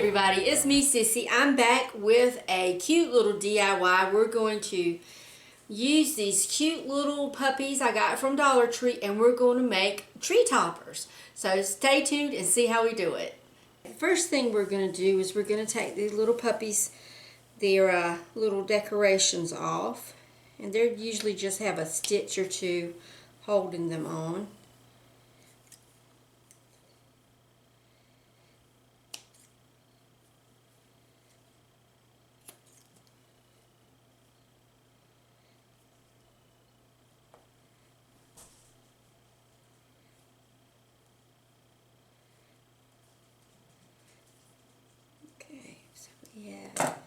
everybody, it's me Sissy. I'm back with a cute little DIY. We're going to use these cute little puppies I got from Dollar Tree and we're going to make tree toppers. So stay tuned and see how we do it. First thing we're going to do is we're going to take these little puppies, their little decorations off, and they usually just have a stitch or two holding them on. Okay, so we have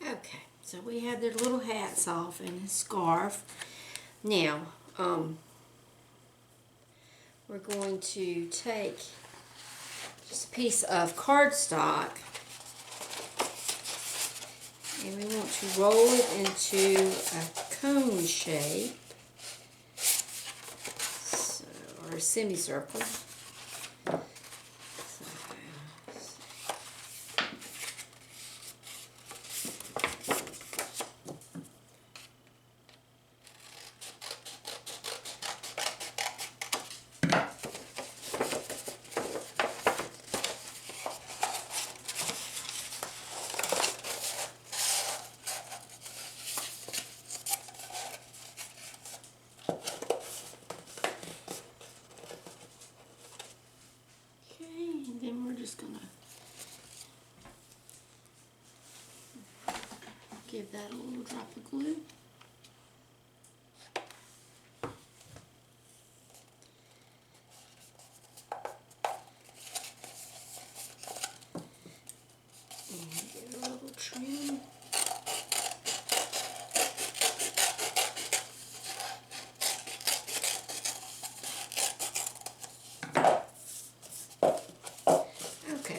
okay, so we have their little hats off and a scarf. Now, we're going to take just a piece of cardstock and we want to roll it into a cone shape, so, or a semicircle. Then we're just gonna give that a little drop of glue. And give it a little trim.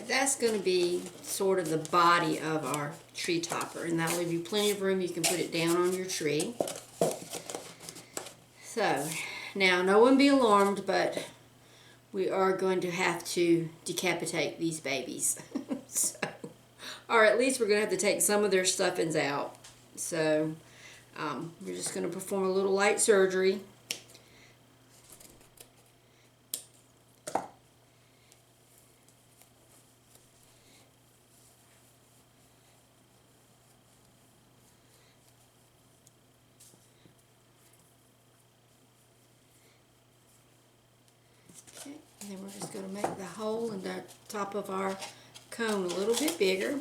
That's going to be sort of the body of our tree topper, and that'll leave you plenty of room. You can put it down on your tree. So now no one be alarmed, but we are going to have to decapitate these babies. So, or at least we're going to have to take some of their stuffings out. So we're just going to perform a little light surgery. Okay, and then we're just going to make the hole in the top of our cone a little bit bigger.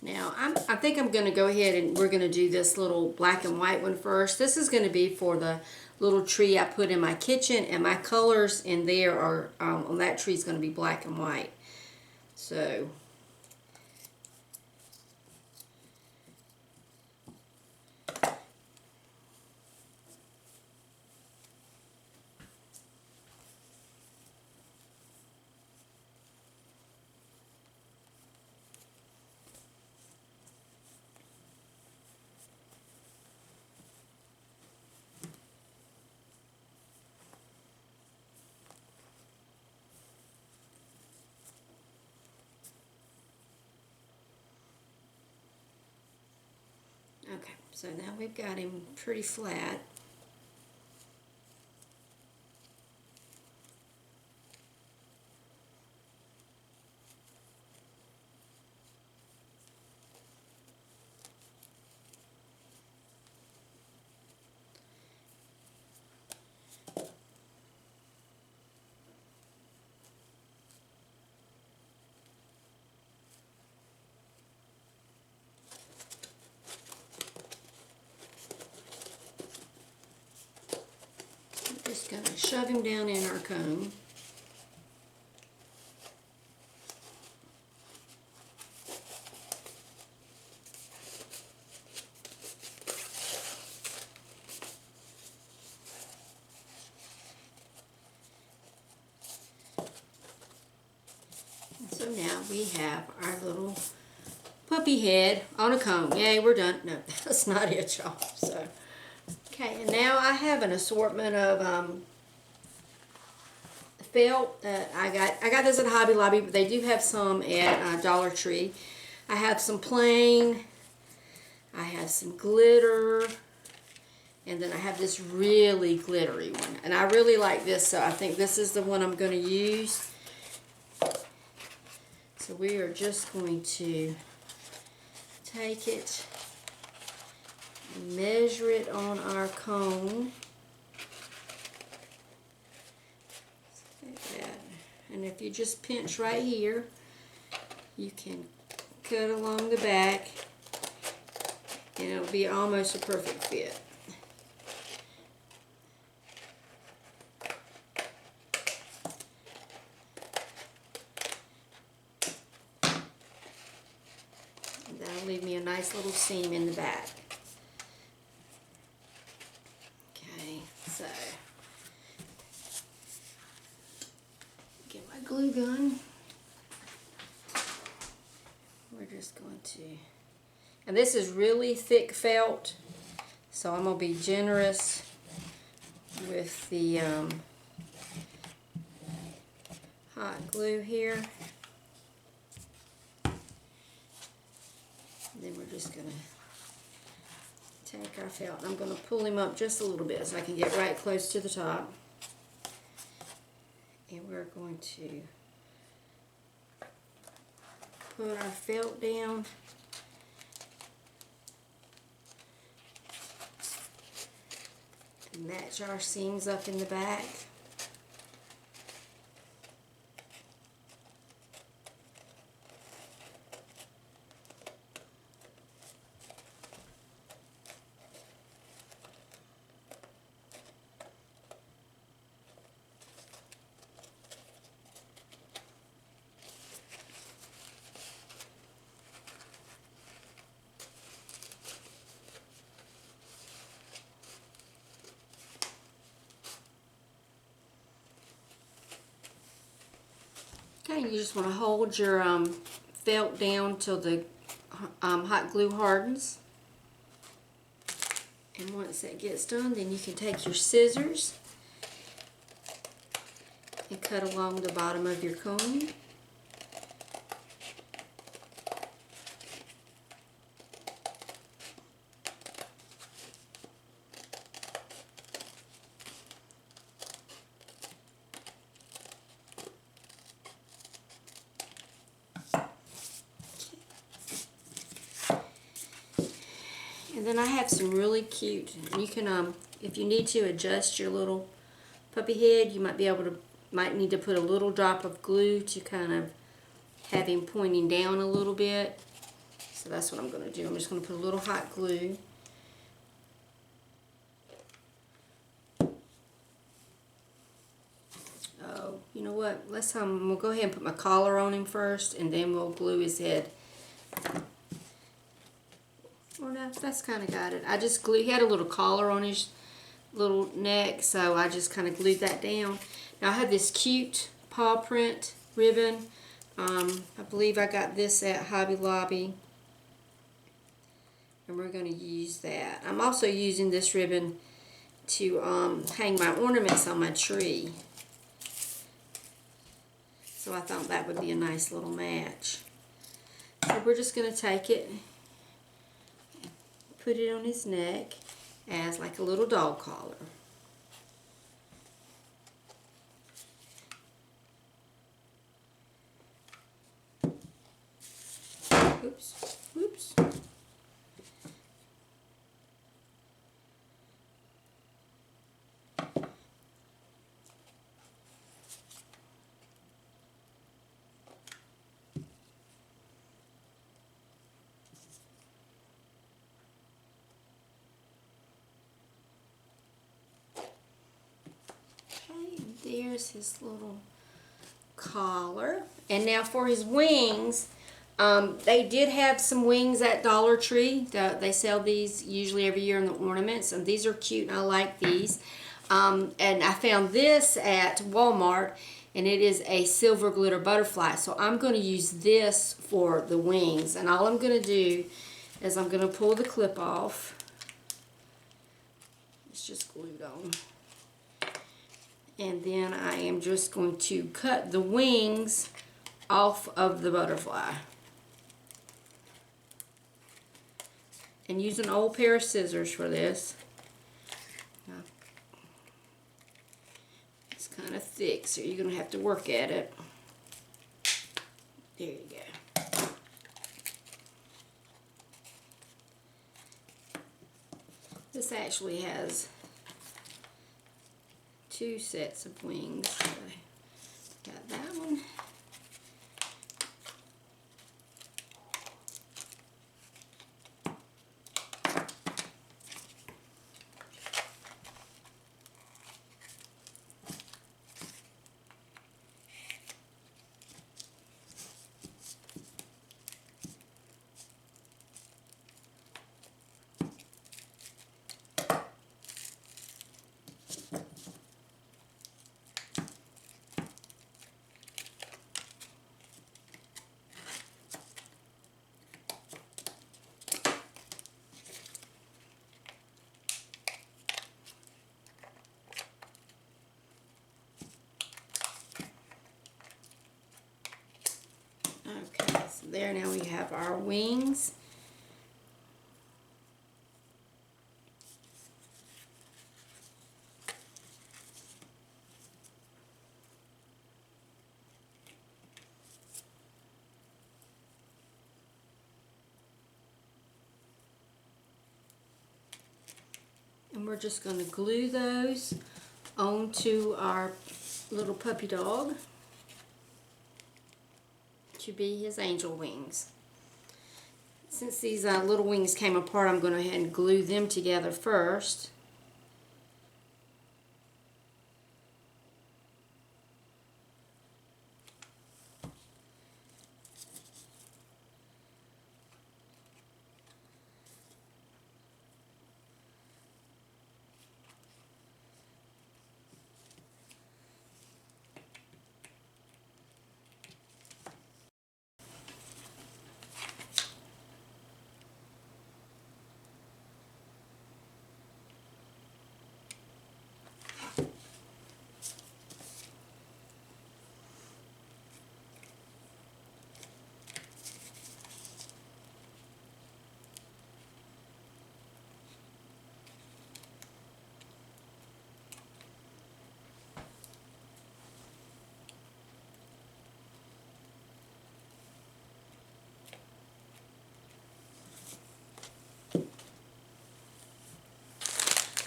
Now, I think I'm going to go ahead and we're going to do this little black and white one first. This is going to be for the little tree I put in my kitchen, and my colors in there are, on that tree is going to be black and white. So, Okay, so now we've got him pretty flat. Just going to shove him down in our comb. So now we have our little puppy head on a comb. Yay, we're done. No, that's not it, y'all. So, okay, and now I have an assortment of felt that I got this at Hobby Lobby, but they do have some at Dollar Tree. I have some plain, I have some glitter, and then I have this really glittery one. And I really like this, so I think this is the one I'm going to use. So we are just going to take it, measure it on our cone. Like that. And if you just pinch right here, you can cut along the back, and it'll be almost a perfect fit. That'll leave me a nice little seam in the back. Okay, so get my glue gun. We're just going to, and this is really thick felt, so I'm going to be generous with the hot glue here. Then we're just going to take our felt, and I'm going to pull him up just a little bit so I can get right close to the top. And we're going to put our felt down. And match our seams up in the back. Okay, you just want to hold your felt down till the hot glue hardens. And once that gets done, then you can take your scissors and cut along the bottom of your cone. And then I have some really cute, you can, if you need to adjust your little puppy head, you might need to put a little drop of glue to kind of have him pointing down a little bit. So that's what I'm going to do. I'm just going to put a little hot glue. Oh, you know what? We'll go ahead and put my collar on him first, and then we'll glue his head. Well, that's kind of got it. I just glued, he had a little collar on his little neck, so I just kind of glued that down. Now I have this cute paw print ribbon. I believe I got this at Hobby Lobby, and we're going to use that. I'm also using this ribbon to hang my ornaments on my tree. So I thought that would be a nice little match. So we're just going to take it, put it on his neck as like a little dog collar. Oops, oops. There's his little collar. And now for his wings, they did have some wings at Dollar Tree. They sell these usually every year in the ornaments, and these are cute and I like these. And I found this at Walmart, and it is a silver glitter butterfly. So I'm going to use this for the wings, and all I'm going to do is I'm going to pull the clip off. It's just glued on. And then I am just going to cut the wings off of the butterfly. And use an old pair of scissors for this. It's kind of thick, so you're going to have to work at it. There you go. This actually has 2 sets of wings. So got that one. Okay, so there, now we have our wings. And we're just going to glue those onto our little puppy dog to be his angel wings. Since these little wings came apart, I'm going to go ahead and glue them together first.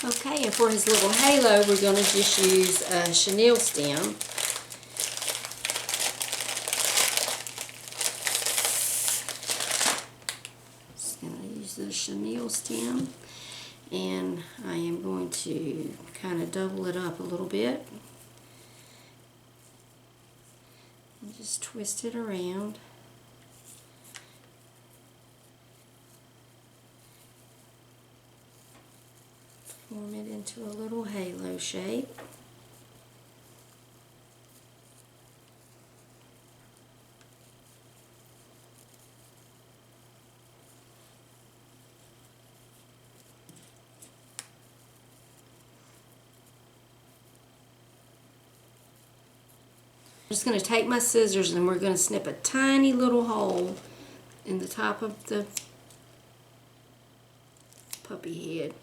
Okay, and for his little halo, we're going to just use a chenille stem. Just going to use the chenille stem, and I am going to kind of double it up a little bit. And just twist it around. Form it into a little halo shape. I'm just going to take my scissors and we're going to snip a tiny little hole in the top of the puppy head.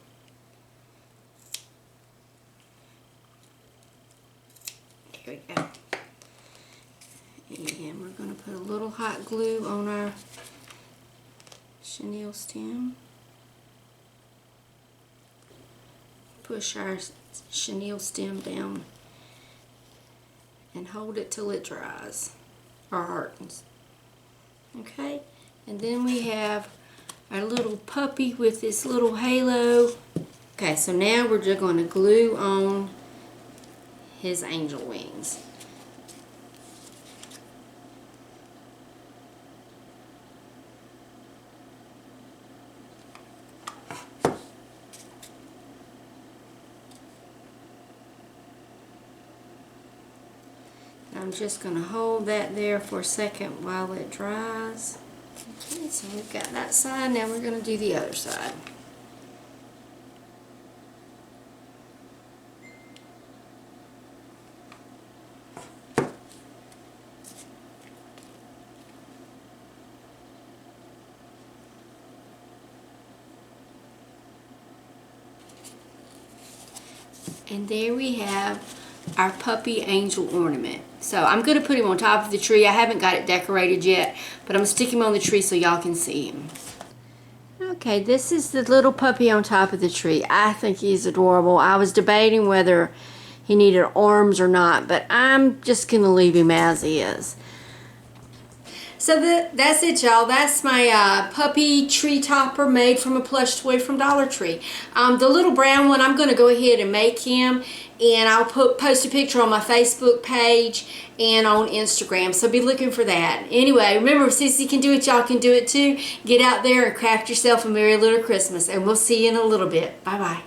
There we go. And we're going to put a little hot glue on our chenille stem. Push our chenille stem down and hold it till it dries or hardens. Okay, and then we have our little puppy with this little halo. Okay, so now we're just going to glue on his angel wings. I'm just going to hold that there for a second while it dries. Okay, so we've got that side. Now we're going to do the other side. And there we have our puppy angel ornament. So I'm going to put him on top of the tree. I haven't got it decorated yet, but I'm going to stick him on the tree so y'all can see him. Okay, this is the little puppy on top of the tree. I think he's adorable. I was debating whether he needed arms or not, but I'm just going to leave him as he is. So that's it, y'all. That's my puppy tree topper made from a plush toy from Dollar Tree. The little brown one, I'm going to go ahead and make him, and I'll post a picture on my Facebook page and on Instagram, so be looking for that. Anyway, remember, if Sissy can do it, y'all can do it too. Get out there and craft yourself a merry little Christmas, and we'll see you in a little bit. Bye-bye.